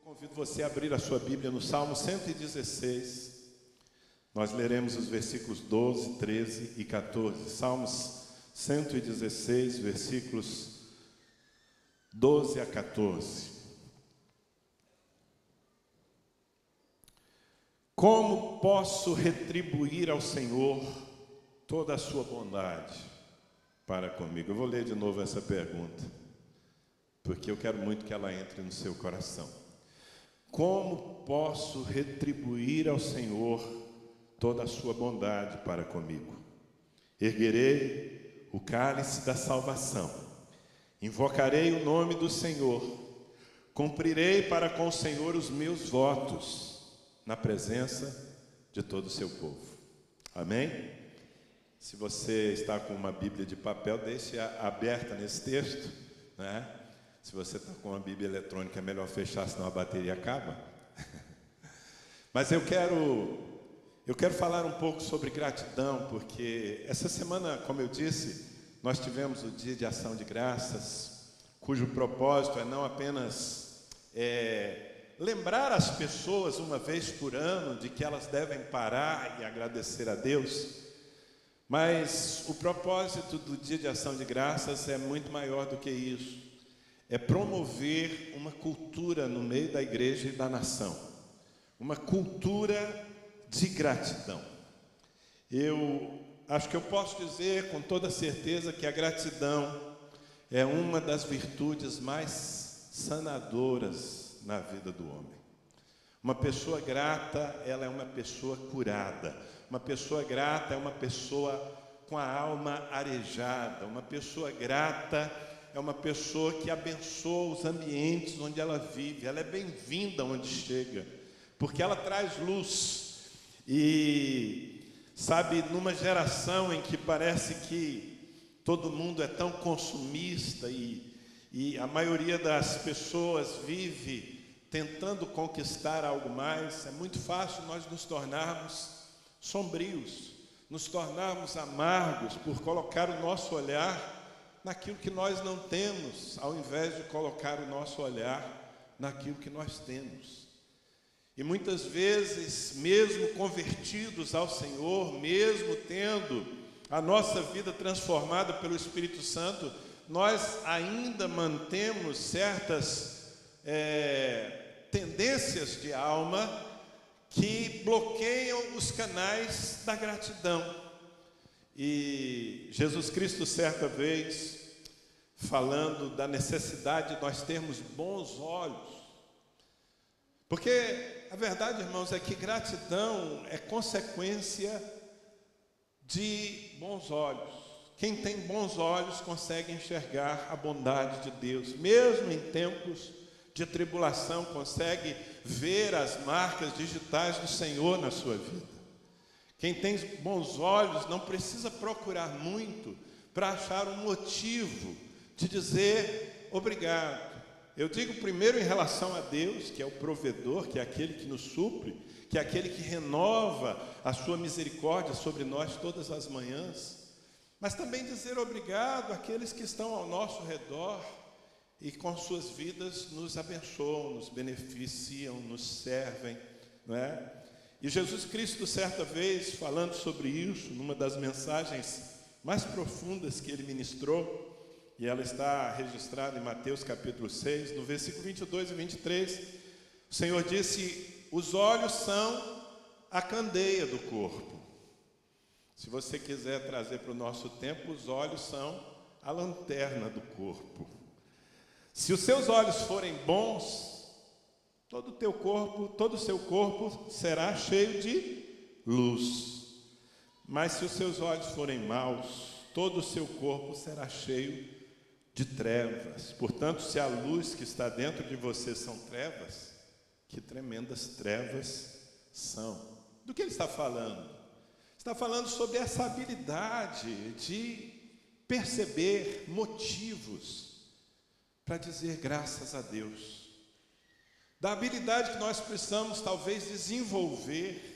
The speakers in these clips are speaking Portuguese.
Convido você a abrir a sua Bíblia no Salmo 116. Nós leremos os versículos 12, 13 e 14. Salmos 116, versículos 12 a 14. Como posso retribuir ao Senhor toda a sua bondade para comigo? Eu vou ler de novo essa pergunta, porque eu quero muito que ela entre no seu coração. Como posso retribuir ao Senhor toda a sua bondade para comigo? Erguerei o cálice da salvação, invocarei o nome do Senhor, cumprirei para com o Senhor os meus votos, na presença de todo o seu povo. Amém? Se você está com uma Bíblia de papel, deixe aberta nesse texto, né? Se você está com uma Bíblia eletrônica, é melhor fechar, senão a bateria acaba. Mas eu quero falar um pouco sobre gratidão, porque essa semana, como eu disse, nós tivemos o Dia de Ação de Graças, cujo propósito é não apenas lembrar as pessoas uma vez por ano de que elas devem parar e agradecer a Deus, mas o propósito do Dia de Ação de Graças é muito maior do que isso. É promover uma cultura no meio da igreja e da nação, uma cultura de gratidão. Eu acho que eu posso dizer com toda certeza que a gratidão é uma das virtudes mais sanadoras na vida do homem. Uma pessoa grata, ela é uma pessoa curada. Uma pessoa grata é uma pessoa com a alma arejada. Uma pessoa grata é uma pessoa que abençoa os ambientes onde ela vive. Ela é bem-vinda onde chega, porque ela traz luz. E, sabe, numa geração em que parece que todo mundo é tão consumista e a maioria das pessoas vive tentando conquistar algo mais, é muito fácil nós nos tornarmos sombrios, nos tornarmos amargos por colocar o nosso olhar naquilo que nós não temos, ao invés de colocar o nosso olhar naquilo que nós temos. E muitas vezes, mesmo convertidos ao Senhor, mesmo tendo a nossa vida transformada pelo Espírito Santo, nós ainda mantemos certas tendências de alma que bloqueiam os canais da gratidão. E Jesus Cristo, certa vez, falando da necessidade de nós termos bons olhos, porque a verdade, irmãos, é que gratidão é consequência de bons olhos. Quem tem bons olhos consegue enxergar a bondade de Deus, mesmo em tempos de tribulação, consegue ver as marcas digitais do Senhor na sua vida. Quem tem bons olhos não precisa procurar muito para achar um motivo de dizer obrigado. Eu digo primeiro em relação a Deus, que é o provedor, que é aquele que nos supre, que é aquele que renova a sua misericórdia sobre nós todas as manhãs, mas também dizer obrigado àqueles que estão ao nosso redor e com suas vidas nos abençoam, nos beneficiam, nos servem, não é? E Jesus Cristo, certa vez, falando sobre isso, numa das mensagens mais profundas que ele ministrou, e ela está registrada em Mateus capítulo 6, no versículo 22 e 23, o Senhor disse: os olhos são a candeia do corpo. Se você quiser trazer para o nosso tempo, os olhos são a lanterna do corpo. Se os seus olhos forem bons, todo o teu corpo, todo o seu corpo será cheio de luz. Mas se os seus olhos forem maus, todo o seu corpo será cheio de trevas. Portanto, se a luz que está dentro de você são trevas, que tremendas trevas são. Do que ele está falando? Está falando sobre essa habilidade de perceber motivos para dizer graças a Deus. Da habilidade que nós precisamos talvez desenvolver,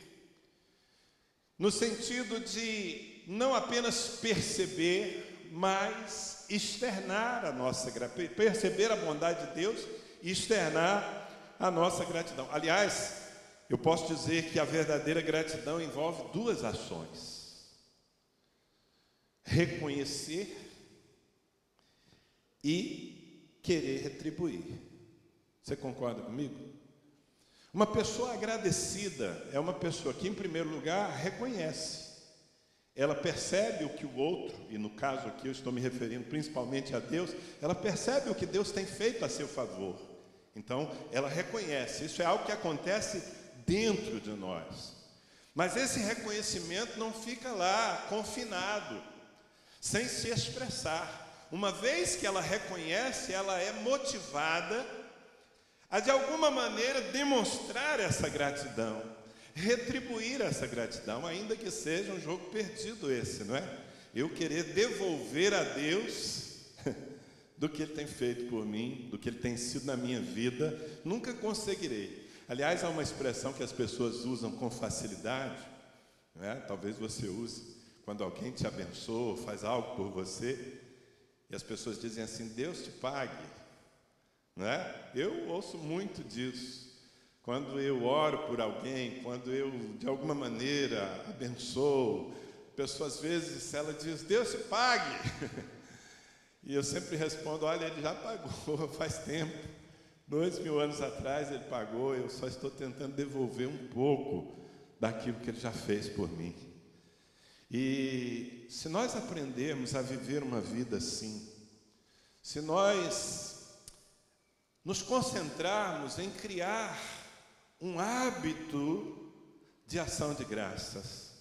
no sentido de não apenas perceber, mais externar a nossa gratidão, perceber a bondade de Deus e externar a nossa gratidão. Aliás, eu posso dizer que a verdadeira gratidão envolve duas ações: reconhecer e querer retribuir. Você concorda comigo? Uma pessoa agradecida é uma pessoa que, em primeiro lugar, reconhece. Ela percebe o que o outro, e no caso aqui eu estou me referindo principalmente a Deus, ela percebe o que Deus tem feito a seu favor. Então, ela reconhece. Isso é algo que acontece dentro de nós. Mas esse reconhecimento não fica lá, confinado, sem se expressar. Uma vez que ela reconhece, ela é motivada a, de alguma maneira, demonstrar essa gratidão, retribuir essa gratidão, ainda que seja um jogo perdido esse, não é? Eu querer devolver a Deus do que Ele tem feito por mim, do que Ele tem sido na minha vida, nunca conseguirei. Aliás, há uma expressão que as pessoas usam com facilidade, não é? Talvez você use quando alguém te abençoa, faz algo por você, e as pessoas dizem assim: Deus te pague, não é? Eu ouço muito disso. Quando eu oro por alguém, quando eu, de alguma maneira, abençoo, a pessoa às vezes, ela diz: Deus te pague. E eu sempre respondo: olha, Ele já pagou faz tempo. 2000 anos atrás Ele pagou, eu só estou tentando devolver um pouco daquilo que Ele já fez por mim. E se nós aprendermos a viver uma vida assim, se nós nos concentrarmos em criar um hábito de ação de graças.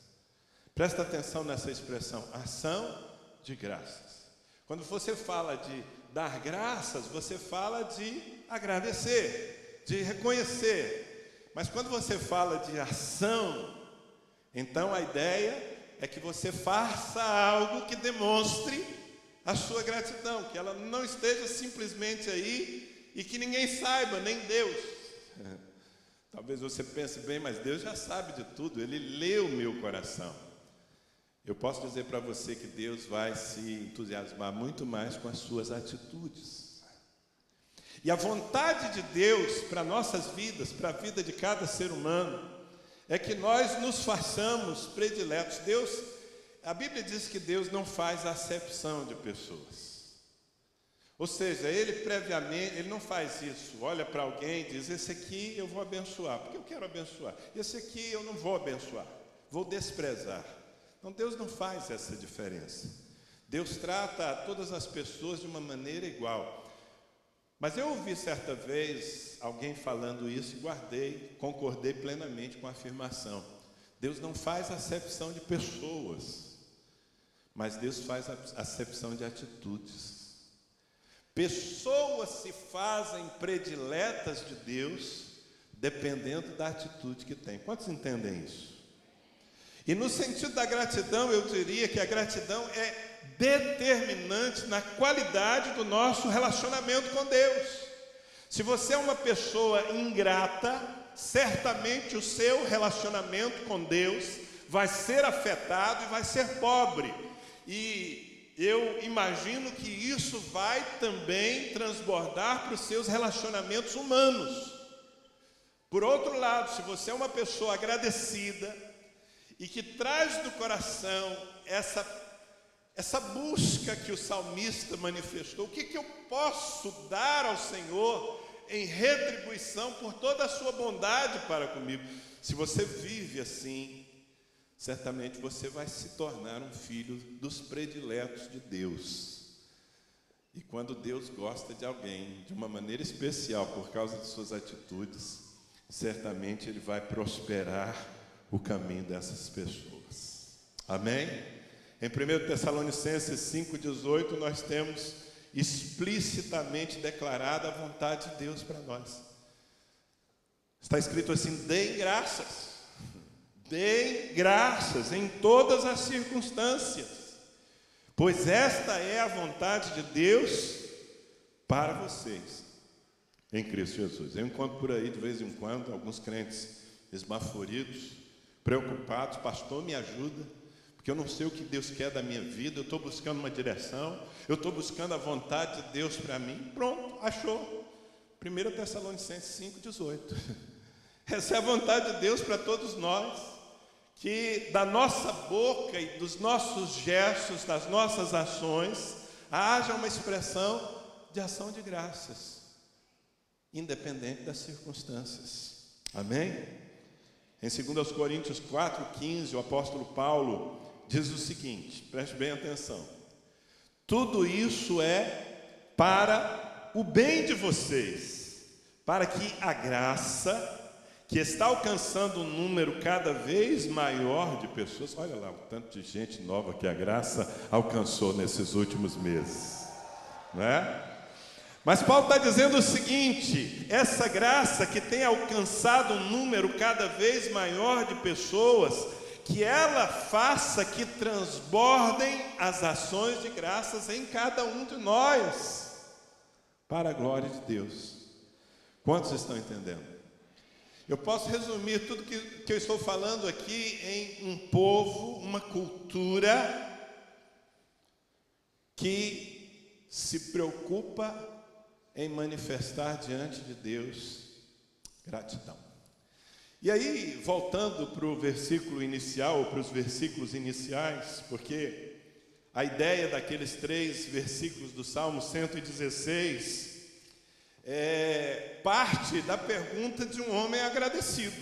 Presta atenção nessa expressão, ação de graças. Quando você fala de dar graças, você fala de agradecer, de reconhecer. Mas quando você fala de ação, então a ideia é que você faça algo que demonstre a sua gratidão, que ela não esteja simplesmente aí e que ninguém saiba, nem Deus. Talvez você pense bem, mas Deus já sabe de tudo, Ele lê o meu coração. Eu posso dizer para você que Deus vai se entusiasmar muito mais com as suas atitudes. E a vontade de Deus para nossas vidas, para a vida de cada ser humano, é que nós nos façamos prediletos. A Bíblia diz que Deus não faz acepção de pessoas. Ou seja, Ele previamente, Ele não faz isso. Olha para alguém e diz: esse aqui eu vou abençoar, porque eu quero abençoar. Esse aqui eu não vou abençoar, vou desprezar. Então Deus não faz essa diferença. Deus trata a todas as pessoas de uma maneira igual. Mas eu ouvi certa vez alguém falando isso e concordei plenamente com a afirmação. Deus não faz acepção de pessoas, mas Deus faz acepção de atitudes. Pessoas se fazem prediletas de Deus dependendo da atitude que tem. Quantos entendem isso? E no sentido da gratidão, eu diria que a gratidão é determinante na qualidade do nosso relacionamento com Deus. Se você é uma pessoa ingrata, certamente o seu relacionamento com Deus vai ser afetado e vai ser pobre. E eu imagino que isso vai também transbordar para os seus relacionamentos humanos. Por outro lado, se você é uma pessoa agradecida e que traz do coração essa busca que o salmista manifestou, o que eu posso dar ao Senhor em retribuição por toda a sua bondade para comigo? Se você vive assim, certamente você vai se tornar um filho dos prediletos de Deus. E quando Deus gosta de alguém de uma maneira especial por causa de suas atitudes, certamente Ele vai prosperar o caminho dessas pessoas. Amém? Em 1 Tessalonicenses 5,18 nós temos explicitamente declarada a vontade de Deus para nós. Está escrito assim: deem graças. Deem graças em todas as circunstâncias, pois esta é a vontade de Deus para vocês em Cristo Jesus. Eu encontro por aí de vez em quando alguns crentes esbaforidos, preocupados: pastor, me ajuda, porque eu não sei o que Deus quer da minha vida, eu estou buscando uma direção, eu estou buscando a vontade de Deus para mim. Pronto, achou. 1 Tessalonicenses 5,18. Essa é a vontade de Deus para todos nós, que da nossa boca e dos nossos gestos, das nossas ações, haja uma expressão de ação de graças, independente das circunstâncias. Amém? Em 2 Coríntios 4,15, o apóstolo Paulo diz o seguinte, preste bem atenção: tudo isso é para o bem de vocês, para que a graça que está alcançando um número cada vez maior de pessoas, olha lá o tanto de gente nova que a graça alcançou nesses últimos meses, não é? Mas Paulo está dizendo o seguinte: essa graça que tem alcançado um número cada vez maior de pessoas, que ela faça que transbordem as ações de graças em cada um de nós, para a glória de Deus. Quantos estão entendendo? Eu posso resumir tudo que eu estou falando aqui em um povo, uma cultura que se preocupa em manifestar diante de Deus gratidão. E aí, voltando para o versículo inicial, ou para os versículos iniciais, porque a ideia daqueles 3 versículos do Salmo 116 é parte da pergunta de um homem agradecido.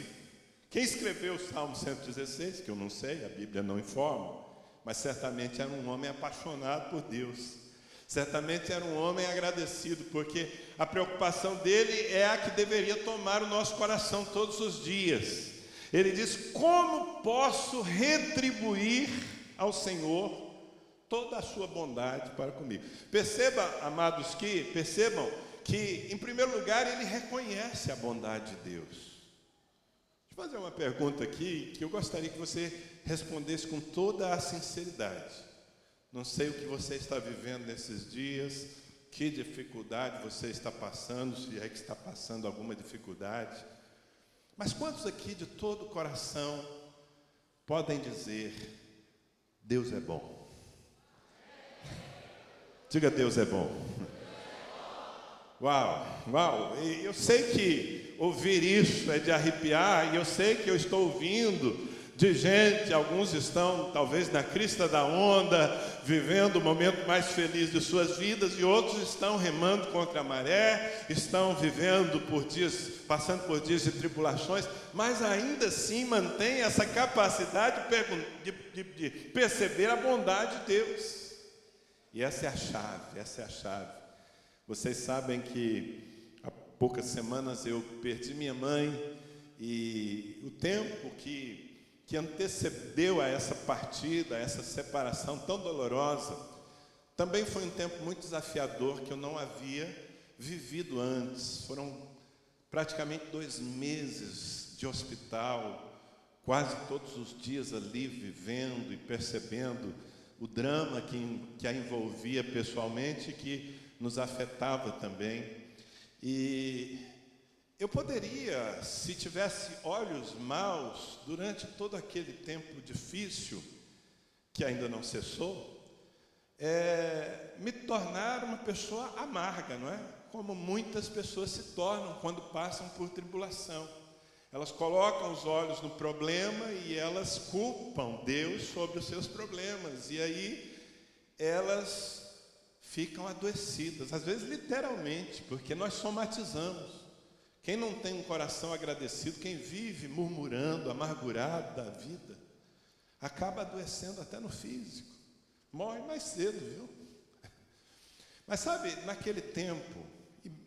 Quem escreveu o Salmo 116, que eu não sei, a Bíblia não informa, mas certamente era um homem apaixonado por Deus. Certamente era um homem agradecido, porque a preocupação dele é a que deveria tomar o nosso coração todos os dias. Ele diz: como posso retribuir ao Senhor toda a sua bondade para comigo? Percebam que, em primeiro lugar, ele reconhece a bondade de Deus. Deixa eu fazer uma pergunta aqui, que eu gostaria que você respondesse com toda a sinceridade. Não sei o que você está vivendo nesses dias, que dificuldade você está passando, se é que está passando alguma dificuldade. Mas quantos aqui de todo o coração podem dizer: Deus é bom? Diga: Deus é bom. Uau, uau, e eu sei que ouvir isso é de arrepiar, e eu sei que eu estou ouvindo de gente, alguns estão talvez na crista da onda, vivendo o momento mais feliz de suas vidas, e outros estão remando contra a maré, estão vivendo por dias, passando por dias de tribulações, mas ainda assim mantém essa capacidade de perceber a bondade de Deus. E essa é a chave, essa é a chave. Vocês sabem que há poucas semanas eu perdi minha mãe, e o tempo que antecedeu a essa partida, a essa separação tão dolorosa, também foi um tempo muito desafiador que eu não havia vivido antes. Foram praticamente 2 meses de hospital, quase todos os dias ali vivendo e percebendo o drama que a envolvia pessoalmente, que nos afetava também. E eu poderia, se tivesse olhos maus, durante todo aquele tempo difícil, que ainda não cessou, me tornar uma pessoa amarga, não é? Como muitas pessoas se tornam quando passam por tribulação. Elas colocam os olhos no problema e elas culpam Deus sobre os seus problemas. E aí elas ficam adoecidas, às vezes literalmente, porque nós somatizamos. Quem não tem um coração agradecido, quem vive murmurando, amargurado da vida, acaba adoecendo até no físico. Morre mais cedo, viu? Mas sabe, naquele tempo,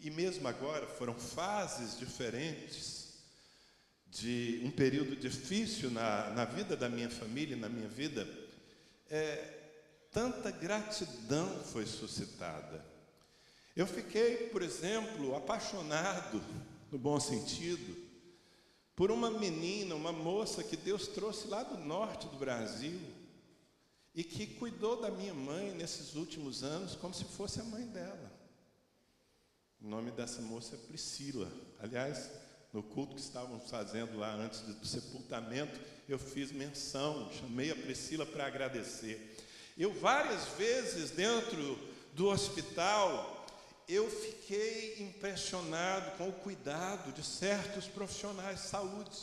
e mesmo agora, foram fases diferentes, de um período difícil na vida da minha família, na minha vida, tanta gratidão foi suscitada. Eu fiquei, por exemplo, apaixonado, no bom sentido, por uma menina, uma moça que Deus trouxe lá do norte do Brasil e que cuidou da minha mãe nesses últimos anos como se fosse a mãe dela. O nome dessa moça é Priscila. Aliás, no culto que estávamos fazendo lá antes do sepultamento, eu fiz menção, chamei a Priscila para agradecer. Eu várias vezes dentro do hospital, eu fiquei impressionado com o cuidado de certos profissionais de saúde.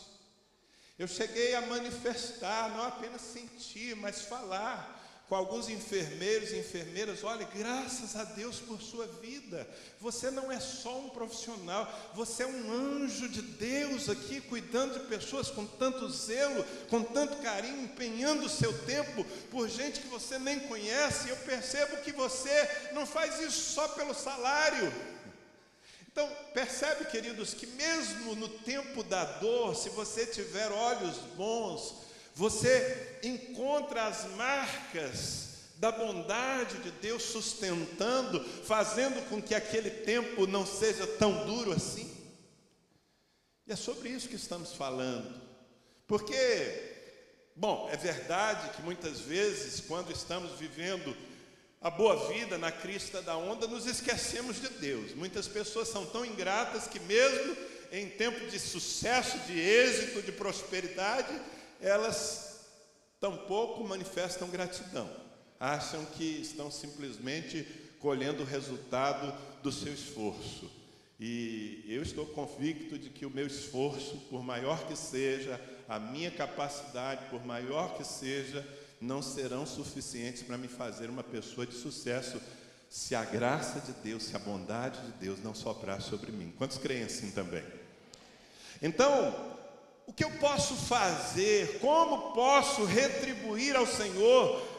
Eu cheguei a manifestar, não apenas sentir, mas falar com alguns enfermeiros e enfermeiras: olha, graças a Deus por sua vida, você não é só um profissional, você é um anjo de Deus aqui, cuidando de pessoas com tanto zelo, com tanto carinho, empenhando o seu tempo por gente que você nem conhece. Eu percebo que você não faz isso só pelo salário. Então, percebe, queridos, que mesmo no tempo da dor, se você tiver olhos bons, você encontra as marcas da bondade de Deus sustentando, fazendo com que aquele tempo não seja tão duro assim. E é sobre isso que estamos falando. Porque, bom, é verdade que muitas vezes, quando estamos vivendo a boa vida na crista da onda, nos esquecemos de Deus. Muitas pessoas são tão ingratas que mesmo em tempo de sucesso, de êxito, de prosperidade, elas tampouco manifestam gratidão. Acham que estão simplesmente colhendo o resultado do seu esforço. E eu estou convicto de que o meu esforço, por maior que seja, a minha capacidade, por maior que seja, não serão suficientes para me fazer uma pessoa de sucesso, se a graça de Deus, se a bondade de Deus não soprar sobre mim. Quantos creem assim também? Então, o que eu posso fazer? Como posso retribuir ao Senhor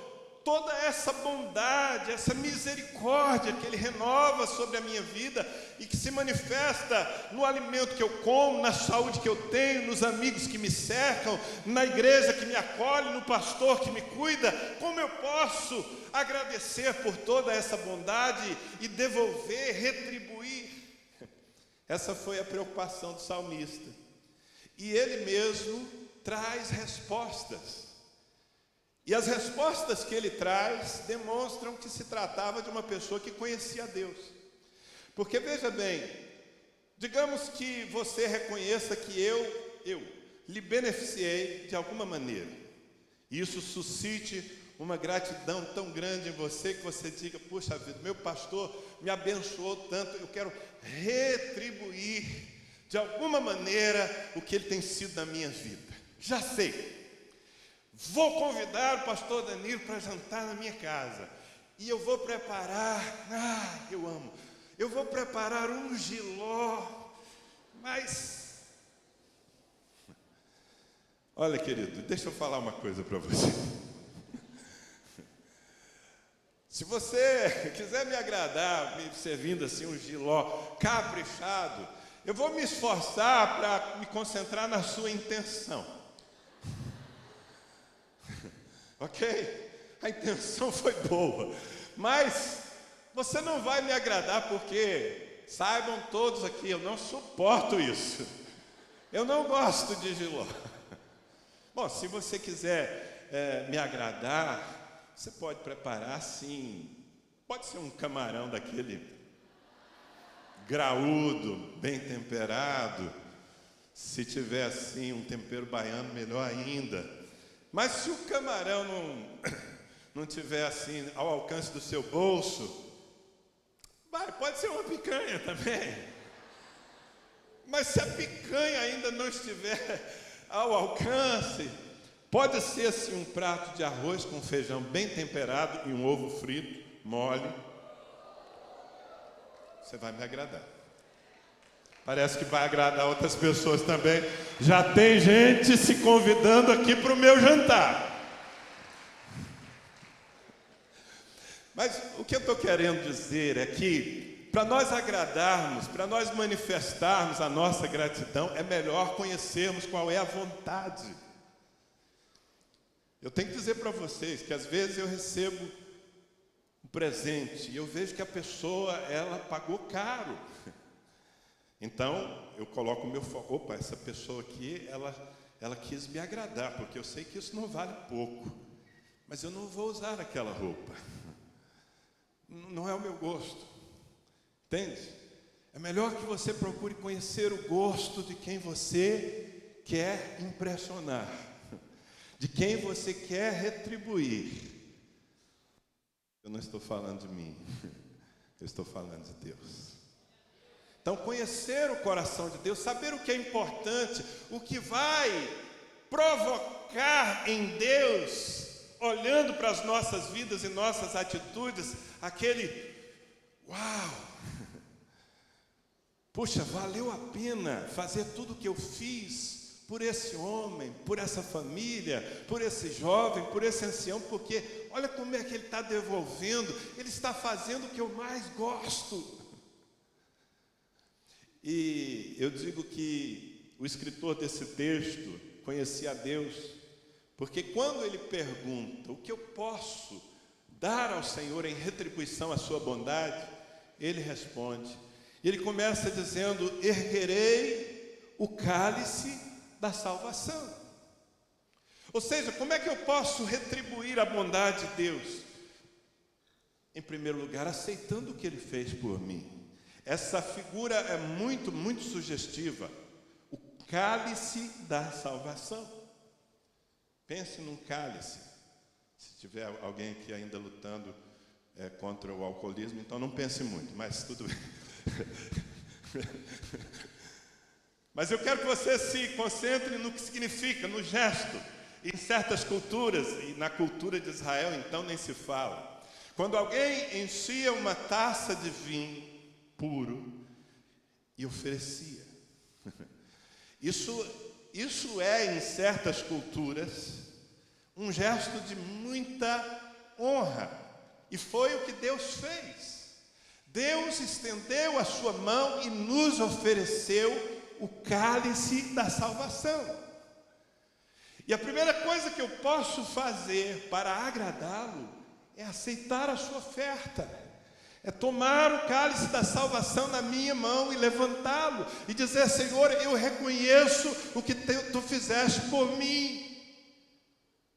toda essa bondade, essa misericórdia que Ele renova sobre a minha vida e que se manifesta no alimento que eu como, na saúde que eu tenho, nos amigos que me cercam, na igreja que me acolhe, no pastor que me cuida? Como eu posso agradecer por toda essa bondade e devolver, retribuir? Essa foi a preocupação do salmista. E ele mesmo traz respostas. E as respostas que ele traz demonstram que se tratava de uma pessoa que conhecia Deus. Porque veja bem, digamos que você reconheça que eu lhe beneficiei de alguma maneira. E isso suscite uma gratidão tão grande em você que você diga: puxa vida, meu pastor me abençoou tanto, eu quero retribuir de alguma maneira o que ele tem sido na minha vida. Já sei, vou convidar o pastor Danilo para jantar na minha casa, e eu vou preparar, eu vou preparar um jiló, mas, olha, querido, deixa eu falar uma coisa para você. Se você quiser me agradar, me servindo assim um jiló caprichado, eu vou me esforçar para me concentrar na sua intenção. Ok? A intenção foi boa, mas você não vai me agradar, porque saibam todos aqui, eu não suporto isso. Eu não gosto de jiló. Bom, se você quiser me agradar, você pode preparar sim. Pode ser um camarão daquele graúdo, bem temperado. Se tiver assim um tempero baiano, melhor ainda. Mas se o camarão não tiver assim ao alcance do seu bolso, pode ser uma picanha também. Mas se a picanha ainda não estiver ao alcance, pode ser assim um prato de arroz com feijão bem temperado e um ovo frito, mole. Você vai me agradar. Parece que vai agradar outras pessoas também. Já tem gente se convidando aqui para o meu jantar. Mas o que eu estou querendo dizer é que, para nós agradarmos, para nós manifestarmos a nossa gratidão, é melhor conhecermos qual é a vontade. Eu tenho que dizer para vocês que às vezes eu recebo um presente e eu vejo que a pessoa, ela pagou caro. Então, eu coloco o meu foco. Opa, essa pessoa aqui, ela quis me agradar, porque eu sei que isso não vale pouco. Mas eu não vou usar aquela roupa. Não é o meu gosto. Entende? É melhor que você procure conhecer o gosto de quem você quer impressionar. de quem você quer retribuir. Eu não estou falando de mim, eu estou falando de Deus. Então, conhecer o coração de Deus, saber o que é importante, o que vai provocar em Deus, olhando para as nossas vidas e nossas atitudes, aquele uau! Puxa, valeu a pena fazer tudo o que eu fiz por esse homem, por essa família, por esse jovem, por esse ancião, porque olha como é que ele está devolvendo, ele está fazendo o que eu mais gosto. E eu digo que o escritor desse texto conhecia a Deus, porque quando ele pergunta o que eu posso dar ao Senhor em retribuição à sua bondade, ele responde. Ele começa dizendo: erguerei o cálice da salvação. Ou seja, como é que eu posso retribuir a bondade de Deus? Em primeiro lugar, aceitando o que Ele fez por mim. Essa figura é muito, muito sugestiva. O cálice da salvação. Pense num cálice. Se tiver alguém aqui ainda lutando contra o alcoolismo, então não pense muito, mas tudo bem. Mas eu quero que você se concentre no que significa, no gesto. Em certas culturas, e na cultura de Israel então nem se fala, quando alguém enchia uma taça de vinho puro e oferecia, isso é, em certas culturas, um gesto de muita honra, e foi o que Deus fez. Deus estendeu a sua mão e nos ofereceu o cálice da salvação. E a primeira coisa que eu posso fazer para agradá-lo é aceitar a sua oferta, é tomar o cálice da salvação na minha mão e levantá-lo e dizer: Senhor, eu reconheço o que tu fizeste por mim.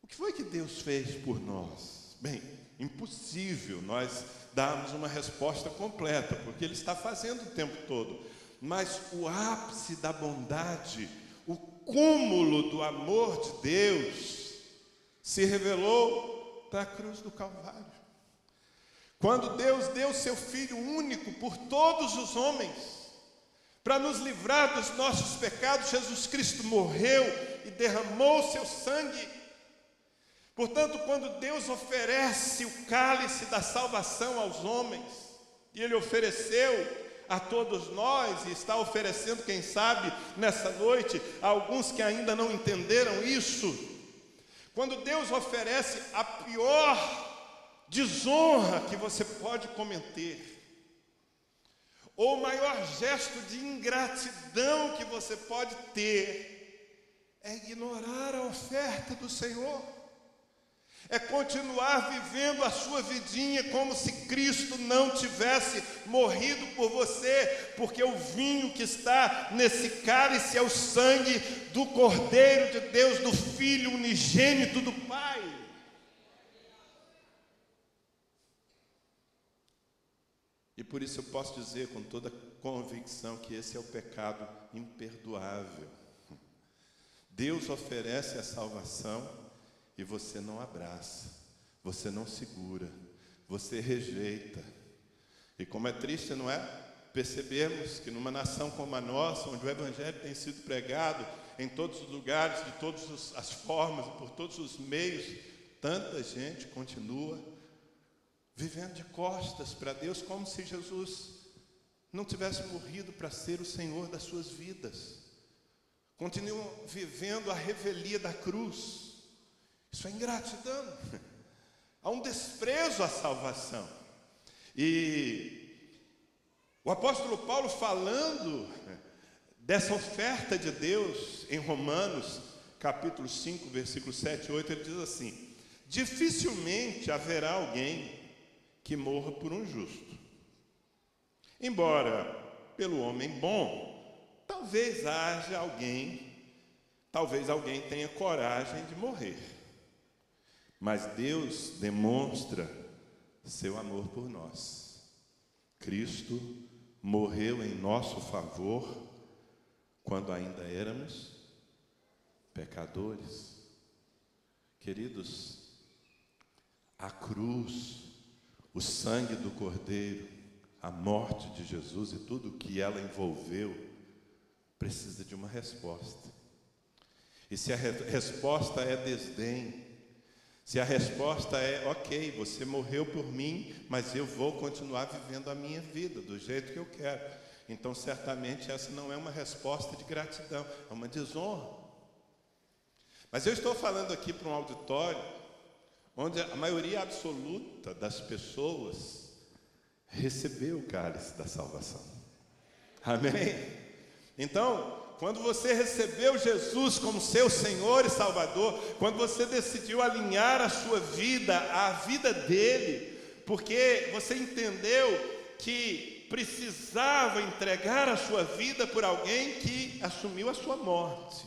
O que foi que Deus fez por nós? Bem, impossível nós darmos uma resposta completa, porque Ele está fazendo o tempo todo. Mas o ápice da bondade, o cúmulo do amor de Deus, se revelou na cruz do Calvário. Quando Deus deu seu Filho único por todos os homens, para nos livrar dos nossos pecados, Jesus Cristo morreu e derramou seu sangue. Portanto, quando Deus oferece o cálice da salvação aos homens, e Ele ofereceu a todos nós, e está oferecendo, quem sabe, nessa noite, a alguns que ainda não entenderam isso, quando Deus oferece a pior desonra que você pode cometer, ou o maior gesto de ingratidão que você pode ter, é ignorar a oferta do Senhor, é continuar vivendo a sua vidinha como se Cristo não tivesse morrido por você, porque o vinho que está nesse cálice é o sangue do Cordeiro de Deus, do Filho unigênito do Pai. E por isso eu posso dizer com toda convicção que esse é o pecado imperdoável. Deus oferece a salvação e você não abraça, você não segura, você rejeita. E como é triste, não é? Percebemos que numa nação como a nossa, onde o Evangelho tem sido pregado em todos os lugares, de todas as formas, por todos os meios, tanta gente continua vivendo de costas para Deus, como se Jesus não tivesse morrido para ser o Senhor das suas vidas. Continuam vivendo a revelia da cruz. Isso é ingratidão. Há um desprezo à salvação. E o apóstolo Paulo, falando dessa oferta de Deus em Romanos, capítulo 5, versículos 7 e 8, ele diz assim: dificilmente haverá alguém que morra por um justo. Embora pelo homem bom, talvez alguém tenha coragem de morrer. Mas Deus demonstra seu amor por nós. Cristo morreu em nosso favor quando ainda éramos pecadores. Queridos, a cruz, o sangue do Cordeiro, a morte de Jesus e tudo o que ela envolveu, precisa de uma resposta. E se a resposta é desdém, se a resposta é, ok, você morreu por mim, mas eu vou continuar vivendo a minha vida do jeito que eu quero, então certamente essa não é uma resposta de gratidão, é uma desonra. Mas eu estou falando aqui para um auditório onde a maioria absoluta das pessoas recebeu o cálice da salvação. Amém? Então, quando você recebeu Jesus como seu Senhor e Salvador, quando você decidiu alinhar a sua vida à vida dele, porque você entendeu que precisava entregar a sua vida por alguém que assumiu a sua morte,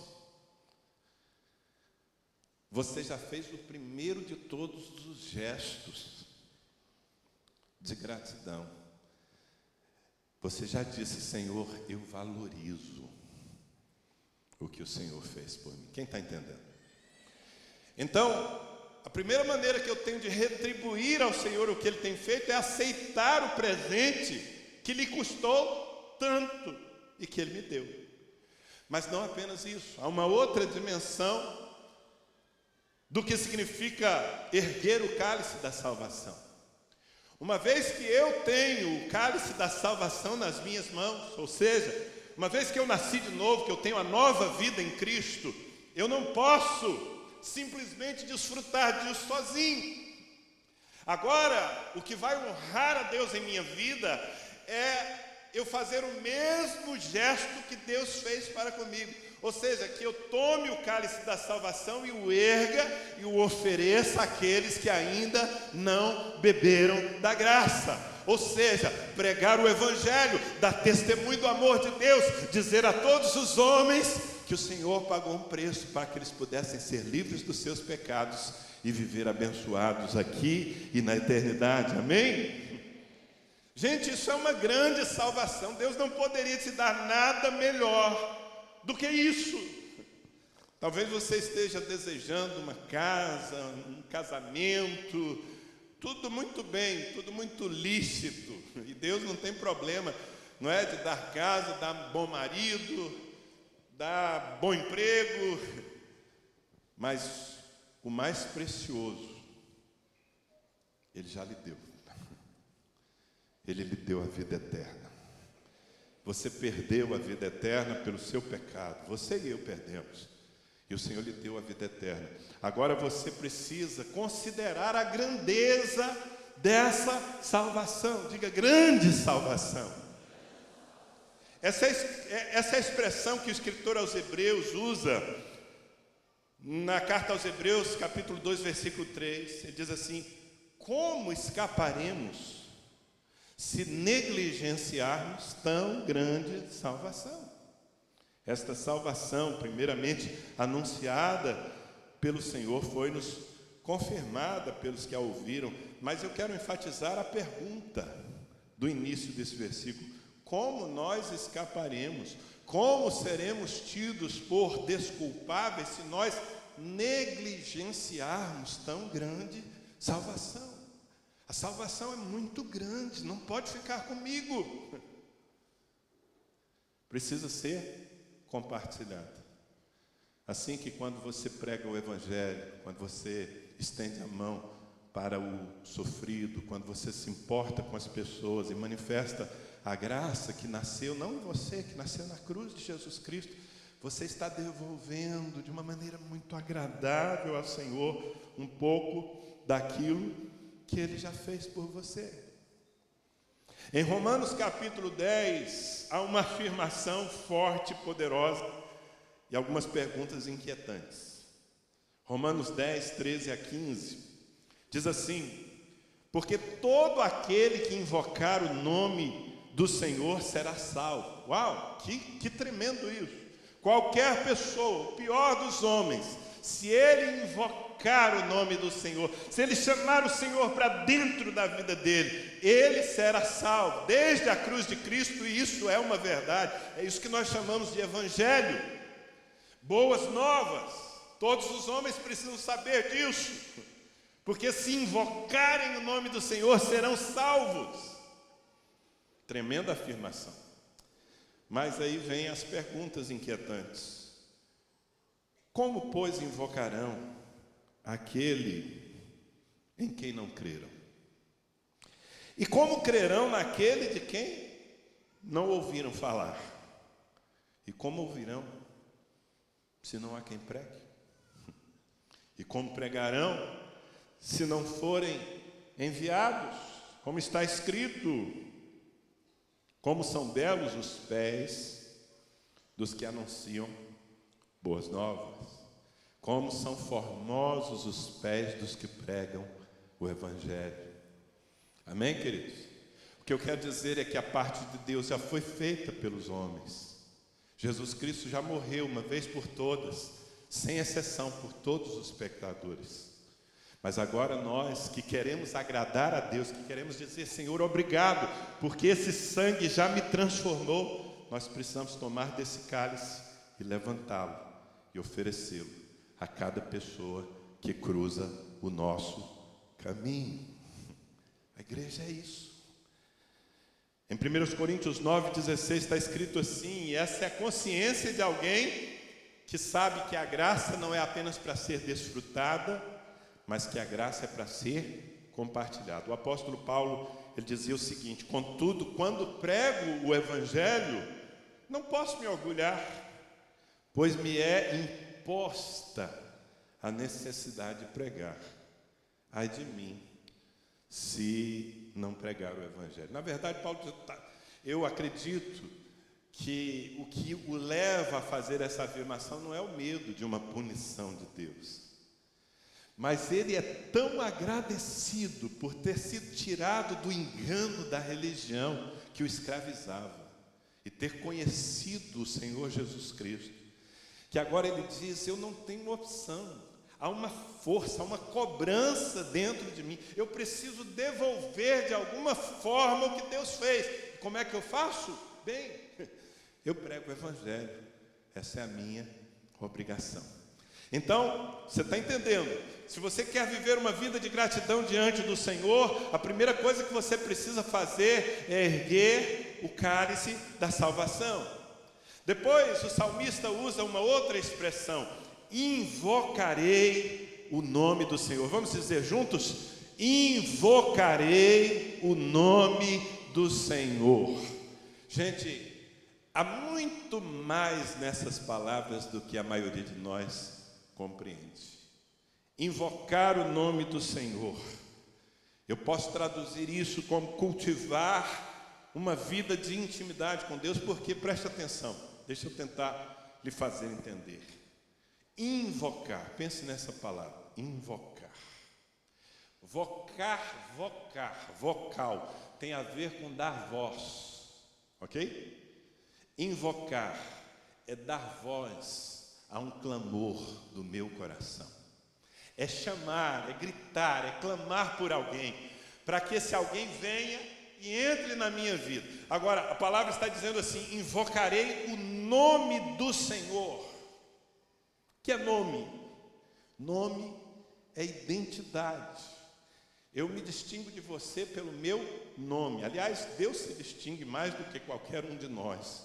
você já fez o primeiro de todos os gestos de gratidão. Você já disse: Senhor, eu valorizo o que o Senhor fez por mim. Quem está entendendo? Então, a primeira maneira que eu tenho de retribuir ao Senhor o que Ele tem feito é aceitar o presente que lhe custou tanto e que Ele me deu. Mas não apenas isso, há uma outra dimensão do que significa erguer o cálice da salvação. Uma vez que eu tenho o cálice da salvação nas minhas mãos, ou seja, uma vez que eu nasci de novo, que eu tenho a nova vida em Cristo, eu não posso simplesmente desfrutar disso sozinho. Agora, o que vai honrar a Deus em minha vida é eu fazer o mesmo gesto que Deus fez para comigo. Ou seja, que eu tome o cálice da salvação e o erga e o ofereça àqueles que ainda não beberam da graça. Ou seja, pregar o evangelho, dar testemunho do amor de Deus, dizer a todos os homens que o Senhor pagou um preço para que eles pudessem ser livres dos seus pecados e viver abençoados aqui e na eternidade. Amém? Gente, isso é uma grande salvação. Deus não poderia te dar nada melhor do que isso. Talvez você esteja desejando uma casa, um casamento, tudo muito bem, tudo muito lícito, e Deus não tem problema, não é, de dar casa, dar bom marido, dar bom emprego, mas o mais precioso Ele já lhe deu. Ele lhe deu a vida eterna. Você perdeu a vida eterna pelo seu pecado. Você e eu perdemos. E o Senhor lhe deu a vida eterna. Agora você precisa considerar a grandeza dessa salvação. Diga: grande salvação. Essa é a expressão que o escritor aos Hebreus usa na carta aos Hebreus, capítulo 2, versículo 3. Ele diz assim: como escaparemos se negligenciarmos tão grande salvação? Esta salvação, primeiramente anunciada pelo Senhor, foi-nos confirmada pelos que a ouviram. Mas eu quero enfatizar a pergunta do início desse versículo: como nós escaparemos? Como seremos tidos por desculpáveis se nós negligenciarmos tão grande salvação? A salvação é muito grande, não pode ficar comigo. Precisa ser compartilhada. Assim que quando você prega o evangelho, quando você estende a mão para o sofrido, quando você se importa com as pessoas e manifesta a graça que nasceu, não em você, que nasceu na cruz de Jesus Cristo, você está devolvendo de uma maneira muito agradável ao Senhor um pouco daquilo que Ele já fez por você. Em Romanos capítulo 10, há uma afirmação forte e poderosa e algumas perguntas inquietantes. Romanos 10, 13 a 15, diz assim: porque todo aquele que invocar o nome do Senhor será salvo. Uau, que tremendo isso! Qualquer pessoa, o pior dos homens, se ele invocar o nome do Senhor, se ele chamar o Senhor para dentro da vida dele, ele será salvo, desde a cruz de Cristo. E isso é uma verdade, é isso que nós chamamos de evangelho, boas novas. Todos os homens precisam saber disso, porque se invocarem o nome do Senhor serão salvos. Tremenda afirmação. Mas aí vem as perguntas inquietantes. Como, pois, invocarão aquele em quem não creram? E como crerão naquele de quem não ouviram falar? E como ouvirão, se não há quem pregue? E como pregarão, se não forem enviados? Como está escrito: como são belos os pés dos que anunciam boas novas. Como são formosos os pés dos que pregam o Evangelho. Amém, queridos? O que eu quero dizer é que a parte de Deus já foi feita pelos homens. Jesus Cristo já morreu uma vez por todas, sem exceção, por todos os pecadores. Mas agora nós que queremos agradar a Deus, que queremos dizer: Senhor, obrigado, porque esse sangue já me transformou, nós precisamos tomar desse cálice e levantá-lo e oferecê-lo a cada pessoa que cruza o nosso caminho. A igreja é isso. Em 1 Coríntios 9,16 está escrito assim, e essa é a consciência de alguém que sabe que a graça não é apenas para ser desfrutada, mas que a graça é para ser compartilhada. O apóstolo Paulo, ele dizia o seguinte: contudo, quando prego o Evangelho, não posso me orgulhar, pois me é imposta a necessidade de pregar. Ai de mim, se não pregar o Evangelho. Na verdade, Paulo diz, eu acredito que o que o leva a fazer essa afirmação não é o medo de uma punição de Deus, mas ele é tão agradecido por ter sido tirado do engano da religião que o escravizava e ter conhecido o Senhor Jesus Cristo, que agora ele diz: eu não tenho opção, há uma força, há uma cobrança dentro de mim, eu preciso devolver de alguma forma o que Deus fez. Como é que eu faço? Bem, eu prego o Evangelho, essa é a minha obrigação. Então, você está entendendo? Se você quer viver uma vida de gratidão diante do Senhor, a primeira coisa que você precisa fazer é erguer o cálice da salvação. Depois, o salmista usa uma outra expressão: invocarei o nome do Senhor. Vamos dizer juntos? Invocarei o nome do Senhor. Gente, há muito mais nessas palavras do que a maioria de nós compreende. Invocar o nome do Senhor, eu posso traduzir isso como cultivar uma vida de intimidade com Deus, porque, preste atenção, deixa eu tentar lhe fazer entender. Invocar, pense nessa palavra, invocar. Vocal, tem a ver com dar voz, ok? Invocar é dar voz a um clamor do meu coração. É chamar, é gritar, é clamar por alguém, para que esse alguém venha e entre na minha vida. Agora, a palavra está dizendo assim: invocarei o nome do Senhor. O que é nome? Nome é identidade. Eu me distingo de você pelo meu nome. Aliás, Deus se distingue mais do que qualquer um de nós,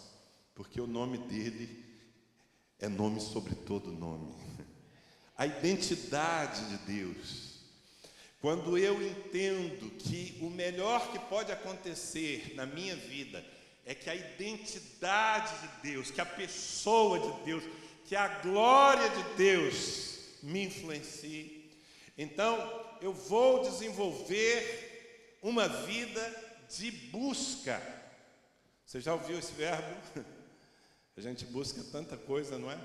porque o nome dele é nome sobre todo nome. A identidade de Deus. Quando eu entendo que o melhor que pode acontecer na minha vida é que a identidade de Deus, que a pessoa de Deus, que a glória de Deus me influencie, então eu vou desenvolver uma vida de busca. Você já ouviu esse verbo? A gente busca tanta coisa, não é?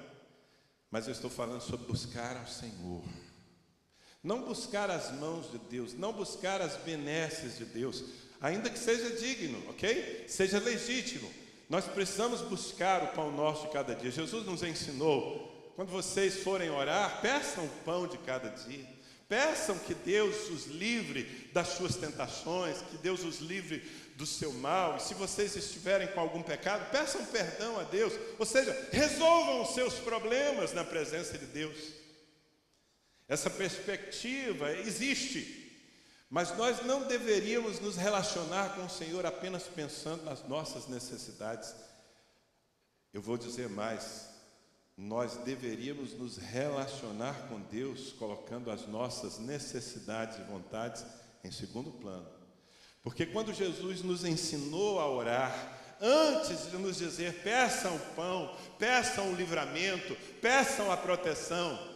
Mas eu estou falando sobre buscar ao Senhor. Não buscar as mãos de Deus, não buscar as benesses de Deus, ainda que seja digno, ok? Seja legítimo. Nós precisamos buscar o pão nosso de cada dia. Jesus nos ensinou, quando vocês forem orar, peçam o pão de cada dia. Peçam que Deus os livre das suas tentações, que Deus os livre do seu mal. E se vocês estiverem com algum pecado, peçam perdão a Deus. Ou seja, resolvam os seus problemas na presença de Deus. Essa perspectiva existe, mas nós não deveríamos nos relacionar com o Senhor apenas pensando nas nossas necessidades. Eu vou dizer mais, nós deveríamos nos relacionar com Deus colocando as nossas necessidades e vontades em segundo plano. Porque quando Jesus nos ensinou a orar, antes de nos dizer, peçam o pão, peçam o livramento, peçam a proteção,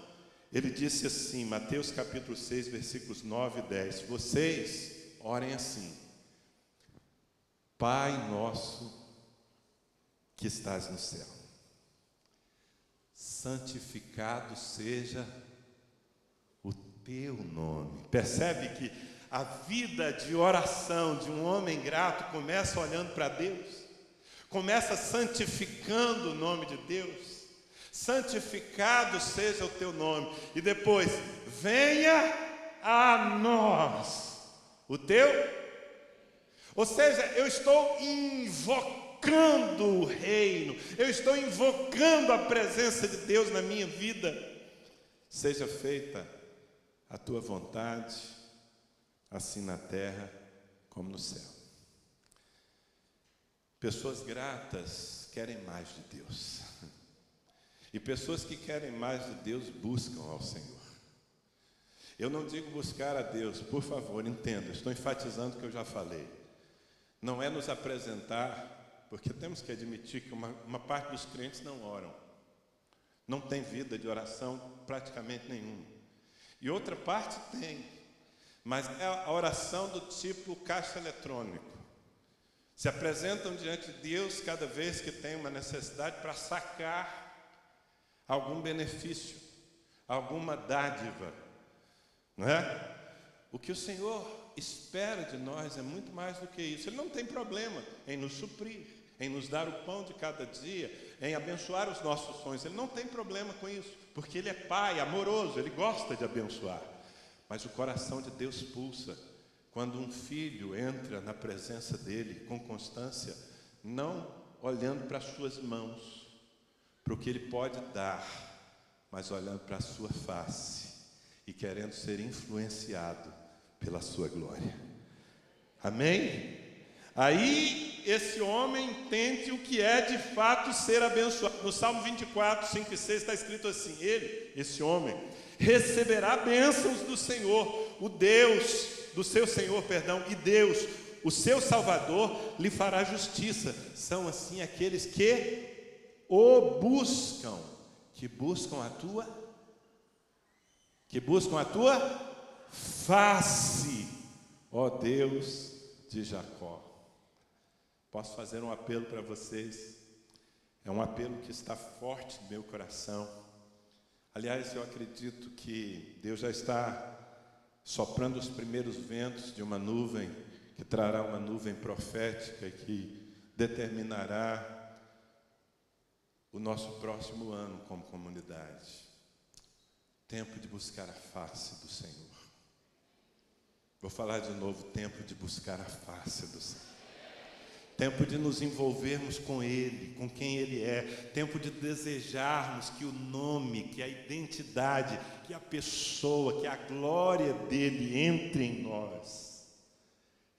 Ele disse assim, Mateus capítulo 6, versículos 9 e 10, vocês orem assim, Pai nosso que estás no céu, santificado seja o teu nome. Percebe que a vida de oração de um homem grato começa olhando para Deus, começa santificando o nome de Deus. Santificado seja o teu nome. E depois, venha a nós o teu. Ou seja, eu estou invocando o reino, eu estou invocando a presença de Deus na minha vida. Seja feita a tua vontade, assim na terra como no céu. Pessoas gratas querem mais de Deus. E pessoas que querem mais de Deus buscam ao Senhor. Eu não digo buscar a Deus, por favor, entenda, estou enfatizando o que eu já falei. Não é nos apresentar, porque temos que admitir que uma parte dos crentes não oram. Não tem vida de oração praticamente nenhuma. E outra parte tem, mas é a oração do tipo caixa eletrônico. Se apresentam diante de Deus cada vez que tem uma necessidade para sacar algum benefício, alguma dádiva, não é? O que o Senhor espera de nós é muito mais do que isso. Ele não tem problema em nos suprir, em nos dar o pão de cada dia, em abençoar os nossos sonhos. Ele não tem problema com isso, porque Ele é Pai amoroso, Ele gosta de abençoar. Mas o coração de Deus pulsa quando um filho entra na presença dEle com constância, não olhando para as suas mãos, para o que Ele pode dar, mas olhando para a sua face e querendo ser influenciado pela sua glória. Amém? Aí esse homem entende o que é de fato ser abençoado. No Salmo 24, 5 e 6 está escrito assim, esse homem, receberá bênçãos do Senhor, e Deus, o seu Salvador, lhe fará justiça. São assim aqueles que o buscam, que buscam a tua face, ó Deus de Jacó. Posso fazer um apelo para vocês? É um apelo que está forte no meu coração. Aliás, eu acredito que Deus já está soprando os primeiros ventos de uma nuvem, que trará uma nuvem profética que determinará o nosso próximo ano como comunidade. Tempo de buscar a face do Senhor. Vou falar de novo, tempo de buscar a face do Senhor. Tempo de nos envolvermos com Ele, com quem Ele é. Tempo de desejarmos que o nome, que a identidade, que a pessoa, que a glória dEle entre em nós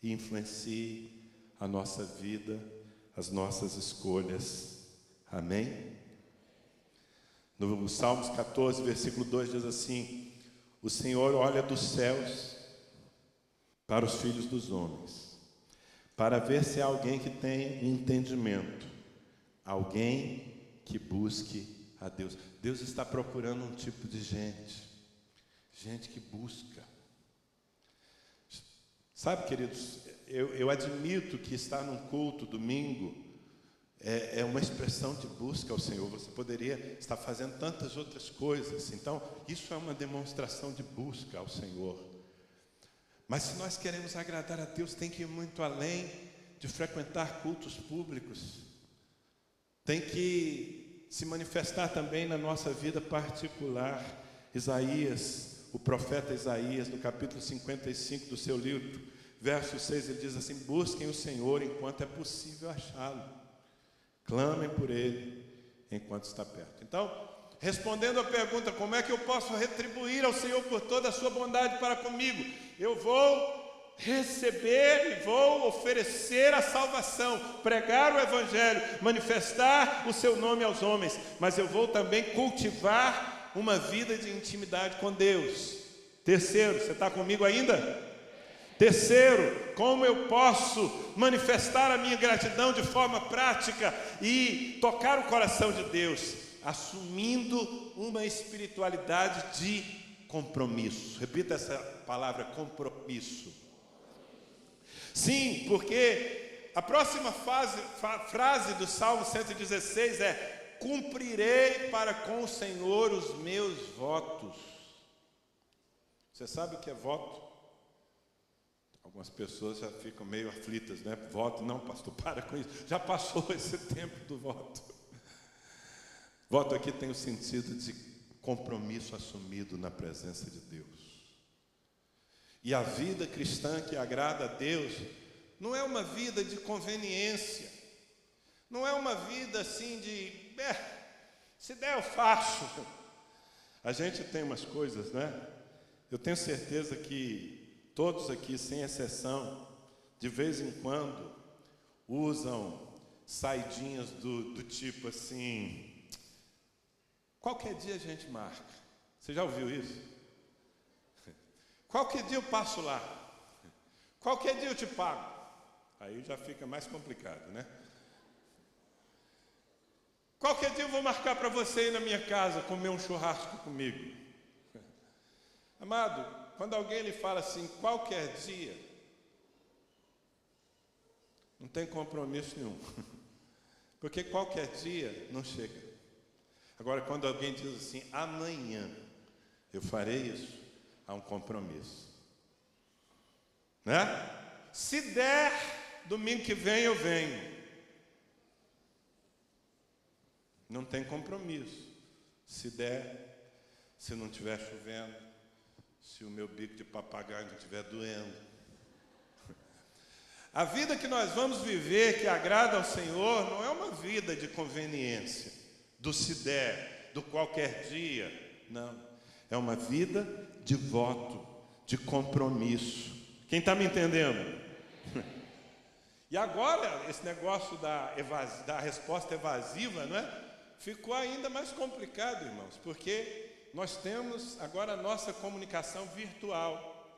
e influencie a nossa vida, as nossas escolhas. Amém? No Salmos 14, versículo 2 diz assim: o Senhor olha dos céus para os filhos dos homens, para ver se há alguém que tem entendimento, alguém que busque a Deus. Deus está procurando um tipo de gente que busca. Sabe, queridos, eu admito que estar num culto domingo é uma expressão de busca ao Senhor. Você poderia estar fazendo tantas outras coisas. Então, isso é uma demonstração de busca ao Senhor. Mas se nós queremos agradar a Deus, tem que ir muito além de frequentar cultos públicos. Tem que se manifestar também na nossa vida particular. Isaías, o profeta Isaías, no capítulo 55 do seu livro, verso 6, ele diz assim: busquem o Senhor enquanto é possível achá-lo. Clamem por Ele enquanto está perto. Então, respondendo a pergunta, como é que eu posso retribuir ao Senhor por toda a sua bondade para comigo? Eu vou receber e vou oferecer a salvação, pregar o Evangelho, manifestar o seu nome aos homens, mas eu vou também cultivar uma vida de intimidade com Deus. Terceiro, você está comigo ainda? Terceiro, como eu posso manifestar a minha gratidão de forma prática e tocar o coração de Deus? Assumindo uma espiritualidade de compromisso. Repita essa palavra, compromisso. Sim, porque a próxima frase do Salmo 116 é: cumprirei para com o Senhor os meus votos. Você sabe o que é voto? Algumas pessoas já ficam meio aflitas, né? Voto, não, pastor, para com isso. Já passou esse tempo do voto. Voto aqui tem o sentido de compromisso assumido na presença de Deus. E a vida cristã que agrada a Deus não é uma vida de conveniência, não é uma vida assim de, se der eu faço. A gente tem umas coisas, né? Eu tenho certeza que todos aqui, sem exceção, de vez em quando, usam saidinhas do tipo assim, qualquer dia a gente marca. Você já ouviu isso? Qualquer dia eu passo lá, qualquer dia eu te pago. Aí já fica mais complicado, né? Qualquer dia eu vou marcar para você ir na minha casa comer um churrasco comigo. Amado, quando alguém lhe fala assim, qualquer dia, não tem compromisso nenhum, porque qualquer dia não chega. Agora, quando alguém diz assim, amanhã eu farei isso, há um compromisso, né? Se der, domingo que vem eu venho. Não tem compromisso. Se der, se não estiver chovendo, se o meu bico de papagaio não estiver doendo. A vida que nós vamos viver, que agrada ao Senhor, não é uma vida de conveniência, do se der, do qualquer dia, não. É uma vida de voto, de compromisso. Quem está me entendendo? E agora, esse negócio da resposta evasiva, não é? Ficou ainda mais complicado, irmãos, porque nós temos agora a nossa comunicação virtual,